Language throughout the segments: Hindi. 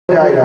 जाएगा।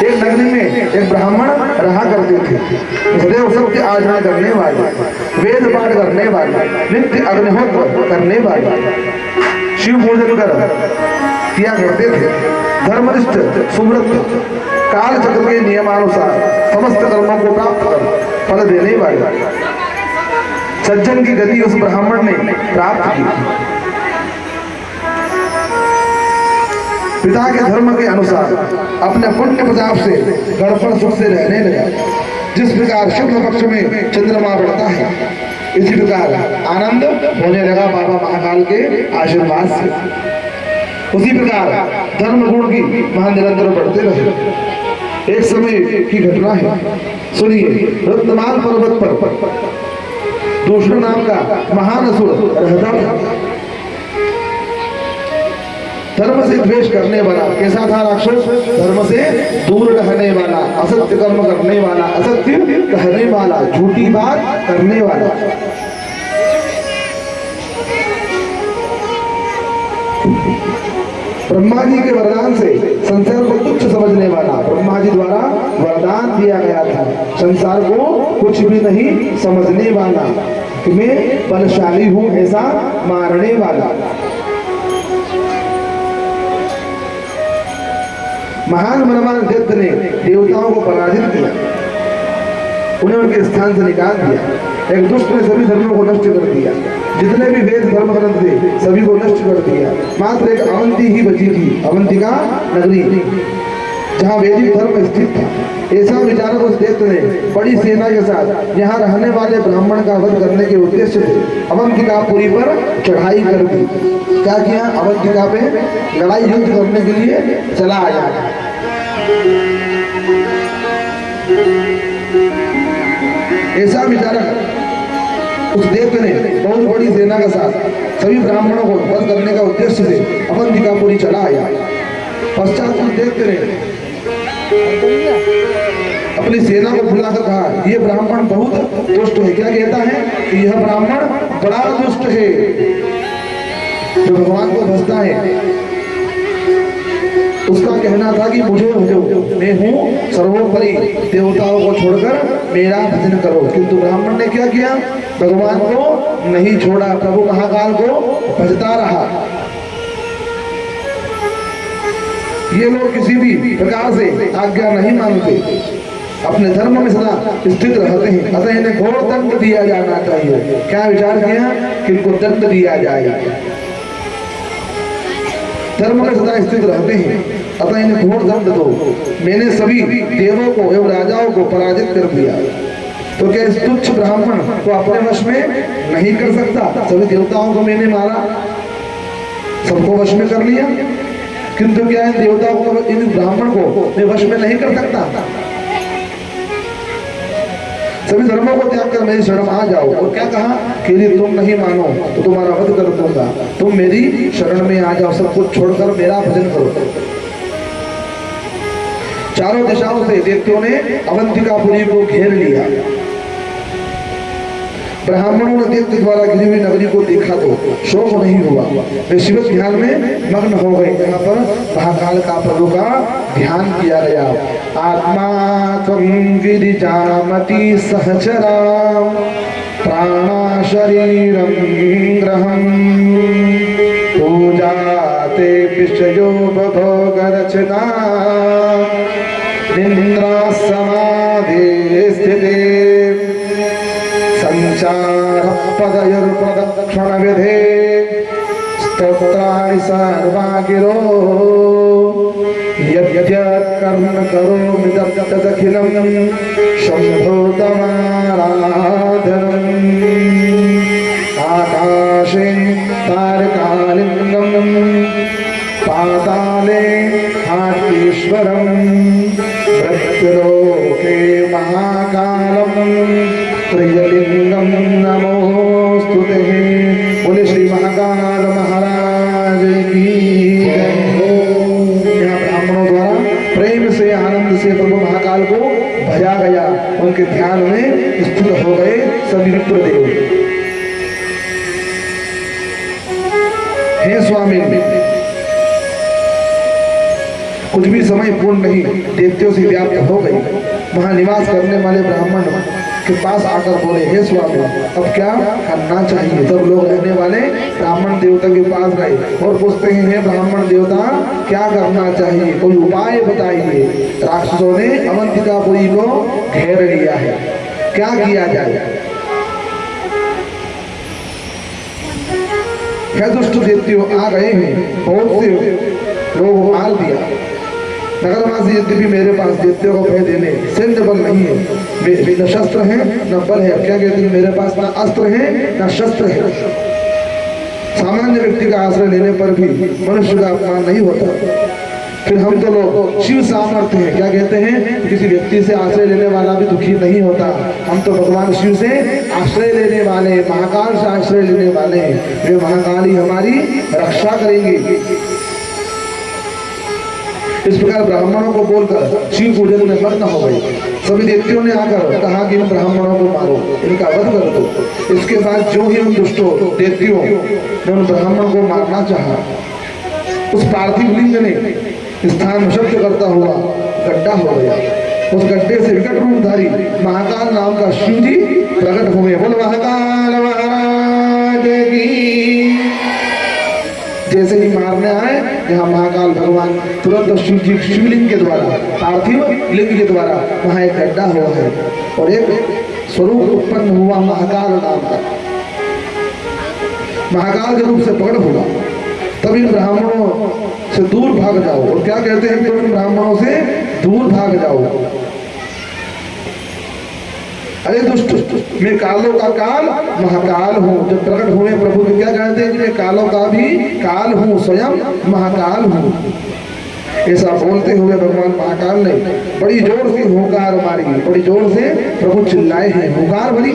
एक नगरी में एक ब्राह्मण रहा करते थे, सदैव सत्य आचरण करने वाले, वेद पाठ करने वाले, नित्य अग्निहोत्र करने वाले, शिव पूजन किया करते थे, धर्मनिष्ठ सुव्रत, काल चक्र के नियमानुसार समस्त कर्मों को प्राप्त कर फल देने वाले सज्जन की गति उस ब्राह्मण ने प्राप्त की। पिता के धर्म के अनुसार अपने पुण्य प्रताप से गड़पड़ सुख से रहने लगा। जिस प्रकार शुक्ल पक्ष में चंद्रमा बढ़ता है, इसी प्रकार आनंद होने लगा बाबा महाकाल के आशीर्वाद से। उसी प्रकार धर्म गुण की महानिरंतर बढ़ते रहे। एक समय की घटना है, सुनिए। रत्नमाल पर्वत पर दूषण नाम का महान असुर रहता था। धर्म से द्वेष करने वाला। कैसा था राक्षस? धर्म से दूर रहने वाला, असत्य कर्म करने वाला, असत्य कहने वाला, झूठी बात करने वाला। ब्रह्मा जी के वरदान से संसार को तुच्छ समझने वाला। ब्रह्मा जी द्वारा वरदान दिया गया था, संसार को कुछ भी नहीं समझने वाला, कि मैं बलशाली हूं ऐसा मारने वाला। महान मनमान दैत्य ने देवताओं को पराजित किया, उन्हें उनके स्थान से निकाल दिया। एक दुष्ट ने सभी धर्मों को नष्ट कर दिया, जितने भी वेद धर्म ग्रंथ थे सभी को नष्ट कर दिया। मात्र एक अवंती ही बची थी, अवंतिका नगरी, जहाँ वैदिक धर्म स्थित था। ऐसा विचारक उस दैत्य ने बड़ी सेना के साथ यहाँ रहने वाले ब्राह्मण का वध करने के उद्देश्य से अवंतिकापुरी पर चढ़ाई कर दी। क्या किया? अवंतिका पे लड़ाई युद्ध करने के लिए चला आया। ऐसा विचारक उस दैत्य ने बहुत बड़ी सेना के साथ सभी ब्राह्मणों को वध करने का उद्देश्य से अवंतिकापुरी चला आया। पश्चात उस दैत्य ने अपनी सेना को बुलाकर कहा, ये ब्राह्मण बहुत दुष्ट है। क्या कहता है? कि यह ब्राह्मण बड़ा दुष्ट है, जो भगवान को भजता है। उसका कहना था कि मुझे भजो, मैं हूँ सर्वोपरि, देवताओं को छोड़कर मेरा भजन करो। किंतु ब्राह्मण ने क्या किया? भगवान को नहीं छोड़ा, प्रभु महाकाल को भजता रहा। ये लोग किसी भी प्रकार से आज्ञा नहीं मानते, अपने धर्म में सदा स्थित रहते हैं। अतः इन्हें घोर दंड दिया जाना चाहिए। क्या विचार किया? कि इनको दंड दिया जाए। धर्म में सदा स्थित रहते हैं, अतः इन्हें घोर दंड दो। मैंने सभी देवों को एवं राजाओं को पराजित कर दिया, तो क्या इस तुच्छ ब्राह्मण को अपने वश में नहीं कर सकता? सभी देवताओं को मैंने मारा, सबको वश में कर लिया, किंतु क्या इन देवताओं को, इन ब्राह्मण को मैं वश में नहीं कर सकता? सभी धर्मों को त्याग कर मेरी शरण आ जाओ। और क्या कहा? कि यदि तुम नहीं मानो तो तुम्हारा वध कर दूंगा, तुम मेरी शरण में आ जाओ, सब कुछ छोड़कर मेरा भजन करो। चारों दिशाओं से दैत्यों ने अवंतिकापुरी को घेर लिया। ब्राह्मणों ने दैत्य द्वारा घिरी हुई नगरी को देखा तो शोक नहीं हुआ, वे शिव ध्यान में मग्न हो गए। यहाँ पर महाकाल का प्रभु का ध्यान किया गया। आत्मा त्वं गिरिजामति सहचरा प्राणा शरीरं ग्रहं पूजा ते विषयो भोगरचना निन्द्रा समाधि स्थिते संचार पदयुर्प्रदक्षिण विधे स्तोत्राणि सर्वा गिरो यद्यत् कर्म करोमि तदखिलं शम्भो तमाराधनम्। आकाशे तारकालिङ्गं पाताले हाटीश्वरं मृत्युलोके महाकालं त्रिलिंगम नमोस्तुते। बोले श्री महाकाल महाराज की जय। यहाँ ब्राह्मणों द्वारा प्रेम से आनंद से प्रभु महाकाल को भजा गया। उनके ध्यान में स्थित हो गए सभी विप्रदेव। हे स्वामी, कुछ भी समय पूर्ण नहीं, दैत्यों से व्याप्त हो गई। वहां निवास करने वाले ब्राह्मण के पास आकर बोले, हे स्वामी, अब क्या करना चाहिए? सब लोग रहने वाले ब्राह्मण देवता के पास गए और पूछते हैं, हे ब्राह्मण देवता, क्या करना चाहिए? कोई उपाय बताइए। राक्षसों ने अवंतिकापुरी को घेर लिया है, क्या किया जाए? क्या दुष्ट दैत्यों आ गए हैं, बहुत से लोग मार दिया। नगरवासी, यद्यपि मेरे पास दैत्यों को भय देने सैन्य बल नहीं है, न शस्त्र है न बल है। क्या कहते हैं? मेरे पास ना अस्त्र है ना शस्त्र है। सामान्य व्यक्ति का आश्रय लेने पर भी मनुष्य का अपमान नहीं होता, फिर हम तो लोग शिव सामर्थ्य हैं। क्या कहते हैं? किसी व्यक्ति से आश्रय लेने वाला भी दुखी नहीं होता। हम तो भगवान शिव से आश्रय लेने वाले, महाकाल से आश्रय लेने वाले, वे महाकाल ही हमारी रक्षा करेंगे। इस प्रकार ब्राह्मणों को बोलकर शिव पूजन में मग्न हो गए। सभी दैत्यों ने आकर कहा कि इन ब्राह्मणों को मारो, इनका वध कर दो। इसके बाद जो ही उन दुष्टों दैत्यों ने उन ब्राह्मण को मारना चाहा, उस पार्थिव लिंग ने स्थान शब्द करता हुआ गड्ढा हो गया। उस गड्ढे से विकट रूपधारी महाकाल नाम का शिव जी प्रकट हुए। बोल महाकाल महाराज की। जैसे ही मारने आए, यहाँ महाकाल भगवान तुरंत शिव जी शिवलिंग के द्वारा, पार्थिव लिंग के द्वारा वहाँ एक गड्ढा हुआ है और एक स्वरूप उत्पन्न हुआ महाकाल नाम का। महाकाल के रूप से प्रकट हुआ। तब इन ब्राह्मणों से दूर भाग जाओ। और क्या कहते हैं? तो इन ब्राह्मणों से दूर भाग जाओ। अरे दुष्ट, मैं कालों का काल महाकाल हूँ। जब प्रकट हुए प्रभु तो क्या कहते हैं कि मैं कालों का भी काल हूँ, स्वयं महाकाल हूँ। ऐसा बोलते हुए भगवान महाकाल ने बड़ी जोर से हुंकार मारी, बड़ी जोर से प्रभु चिल्लाए हैं। हुंकार भरी,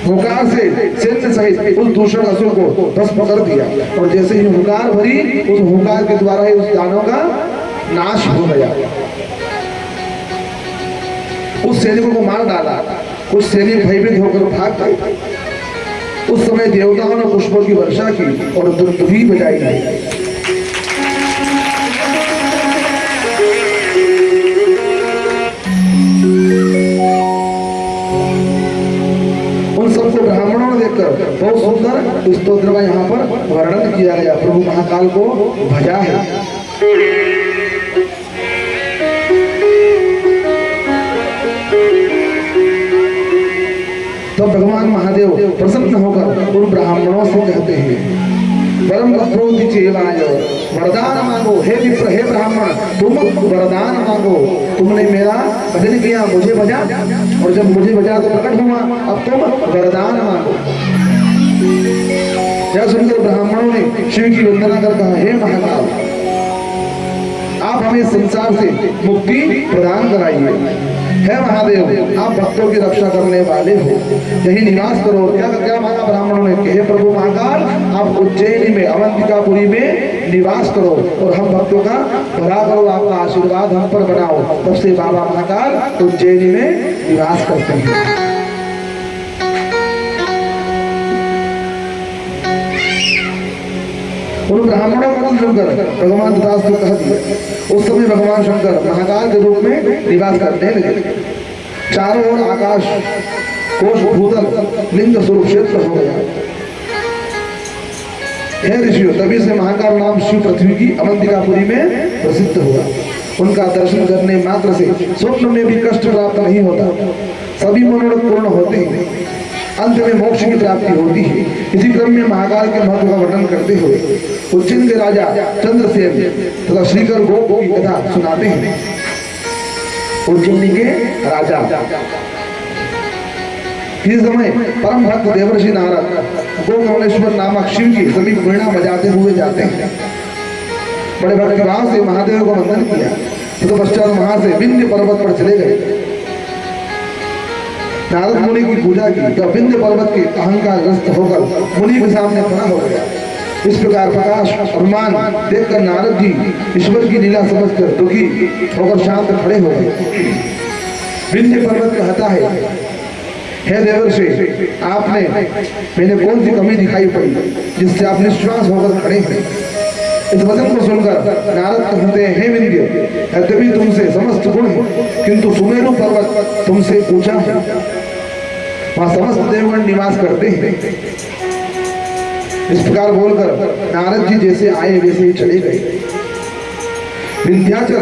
हुंकार से सैन्य सहित उस दूषण असुर को भस्म कर दिया। और जैसे ही हुंकार भरी, उस हुंकार के द्वारा ही उस दानव का नाश हो गया। उस सैनिकों को मार डाला। कुछ सैनिक भयभीत होकर भाग गए। उस समय देवताओं ने पुष्पों की वर्षा की और दुर्दुभी बजाई गई। उन सबको ब्राह्मणों ने देखकर बहुत सुंदर स्तोत्र का यहाँ पर वर्णन किया गया। प्रभु महाकाल को भजा है। तो भगवान महादेव प्रसन्न होकर उन ब्राह्मणों से कहते हैं, वरम कप्रोति चेवाय, वरदान मांगो। हे विप्र, हे ब्राह्मण, तुम वरदान मांगो। तुमने मेरा भजन किया, मुझे भजा, और जब मुझे भजा तो प्रकट हुआ। अब तुम वरदान मांगो। यह सुनकर ब्राह्मणों ने शिव की वंदना कर कहा, हे महाकाल, आप हमें संसार से मुक्ति प्रदान कराइए। है महादेव, आप भक्तों की रक्षा करने वाले हो, यही निवास करो। क्या क्या मांगा ब्राह्मणों ने? हे प्रभु महाकाल, आप उज्जैनी में, अवंतिकापुरी में निवास करो और हम भक्तों का भला करो, आपका आशीर्वाद हम पर बनाओ। तब से बाबा महाकाल उज्जैनी में निवास करते हैं। उन ब्राह्मणों को सुनकर भगवान दास को कह दिया। उस समय भगवान शंकर महाकाल के रूप में निवास करने लगे। चारों ओर आकाश, कोश, भूतल, लिंग स्वरूप क्षेत्र हो गया। हे ऋषियों, तभी से महाकाल नाम शिव पृथ्वी की अवंतिकापुरी में प्रसिद्ध हुआ। उनका दर्शन करने मात्र से स्वप्न में भी कष्ट प्राप्त नहीं होता, सभी मनोरथ पूर्ण होते हैं, अंत में मोक्ष की प्राप्ति होती है। इसी क्रम में महाकाल के महत्व का वर्णन करते हुए उज्जैन के राजा चंद्रसेन तथा श्रीकर गोप की कथा सुनाते हैं। उज्जैन के राजा इस समय परम भक्त देवर्षि नारद गोकर्णेश्वर नामक शिव की समीप वीणा बजाते हुए जाते हैं। बड़े भक्तिभाव से महादेव को वंदन किया, तो पश्चात वहां से विंध्य पर्वत पर चले गए। नारद मुनि की पूजा की तो विंध्य पर्वत के अहंकार ग्रस्त होकर मुनि के सामने खड़ा हो गया। इस प्रकार प्रकाश अनुमान देखकर नारद जी ईश्वर की लीला समझकर दुखी होकर शांत खड़े हो गए। विंध्य पर्वत कहता है हे देवर्षि, आपने मैंने कौन सी कमी दिखाई पड़ी जिससे आप निश्वास होकर खड़े हैं? इस वचन को सुनकर नारद कहते हैं, हे विंध्य, यद्यपि तुमसे समस्त गुण है, किंतु सुमेरु पर्वत तुमसे ऊंचा है, वहां समस्त देवगण निवास करते हैं। इस प्रकार बोलकर नारद जी जैसे आए वैसे ही चले गए। विंध्याचल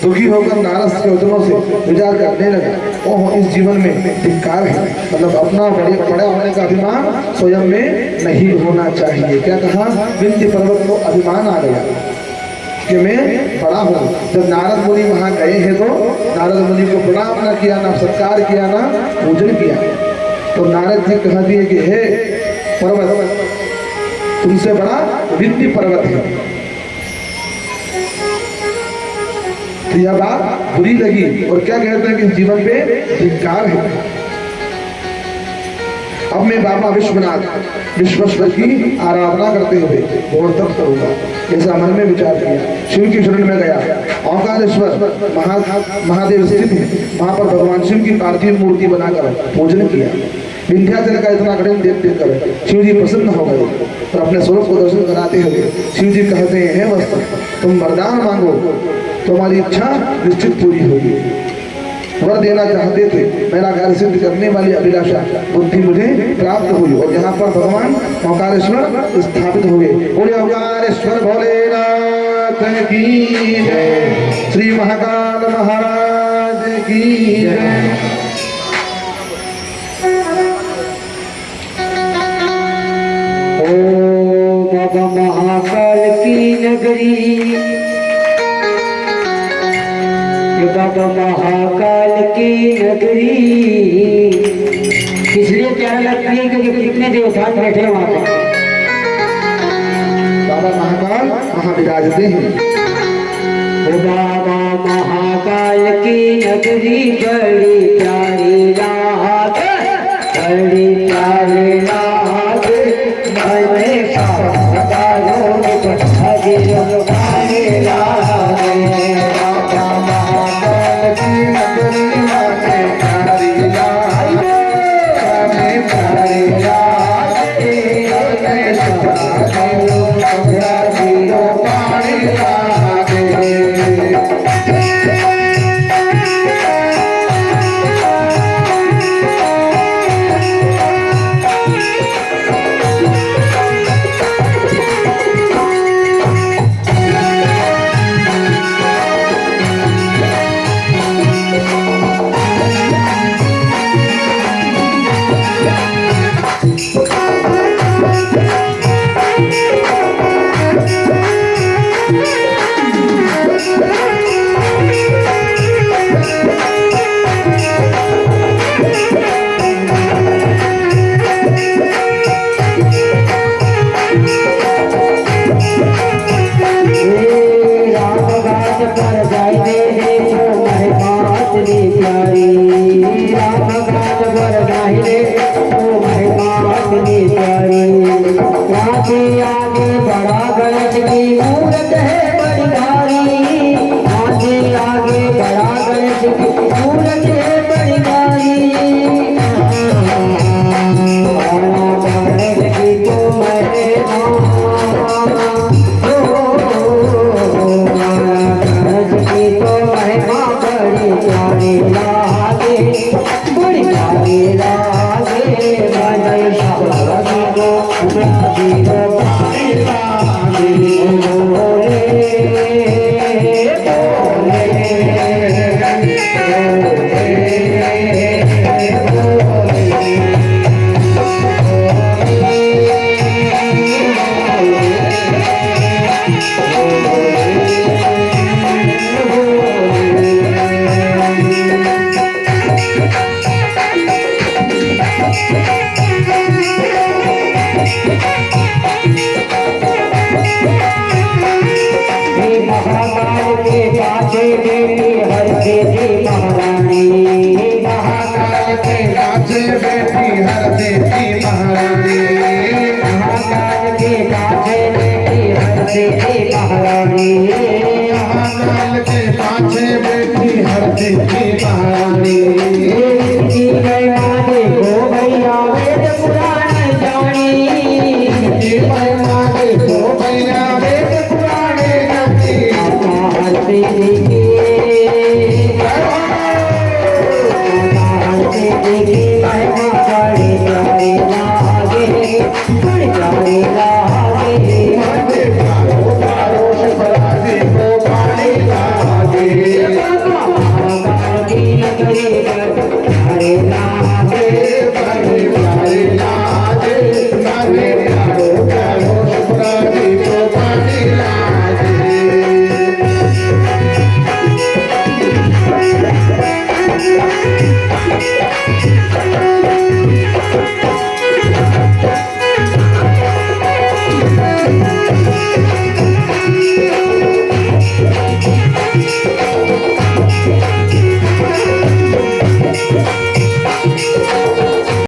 दुखी होकर नारद के वचनों से विचार करने लगा, ओह, इस जीवन में धिक्कार है, मतलब अपना बड़ा होने का अभिमान स्वयं में नहीं होना चाहिए। क्या कहा? विंध्य पर्वत को अभिमान आ गया कि मैं बड़ा हूँ। जब नारद मुनि वहां गए हैं तो नारद मुनि को प्रणाम न किया, ना सत्कार किया, ना पूजन किया। तो नारद जी कह दिए कि हे पर्वत, तुमसे बड़ा विंध्य पर्वत है। तो यह बात बुरी लगी और क्या कहते हैं कि जीवन पे धिक्कार है। अब मैं बाबा विश्वनाथ विश्वेश्वर की आराधना करते हुए घोर तप करूंगा, ऐसा मन में विचार किया। शिव की शरण में गया। ओंकारेश्वर महादेव स्थित है, वहां पर भगवान शिव की पार्थिव मूर्ति बनाकर पूजन किया। विंध्याचल का इतना कठिन देखकर शिव जी प्रसन्न हो गए और अपने स्वरूप को दर्शन कराते हुए शिव जी कहते हैं, हे वत्स, तुम वरदान मांगो, तुम्हारी इच्छा निश्चित पूरी होगी। वर देना चाहते थे, मेरा कार्य सिद्ध करने वाली अभिलाषा बुद्धि मुझे प्राप्त हुई और यहाँ पर भगवान ओंकारेश्वर स्थापित हुए। बोले ओंकारेश्वर भोलेनाथ की जय, श्री महाकाल महाराज की जय। बाबा महाकाल की नगरी, बाबा महाकाल की नगरी इसलिए प्यारा लगती है क्योंकि कितने देवता बैठे वहां पर। बाबा महाकाल वहां विराजते हैं। बाबा महाकाल की नगरी बड़ी प्यारी रात, बड़ी प्यारी रात, बड़े सारों महाकाल के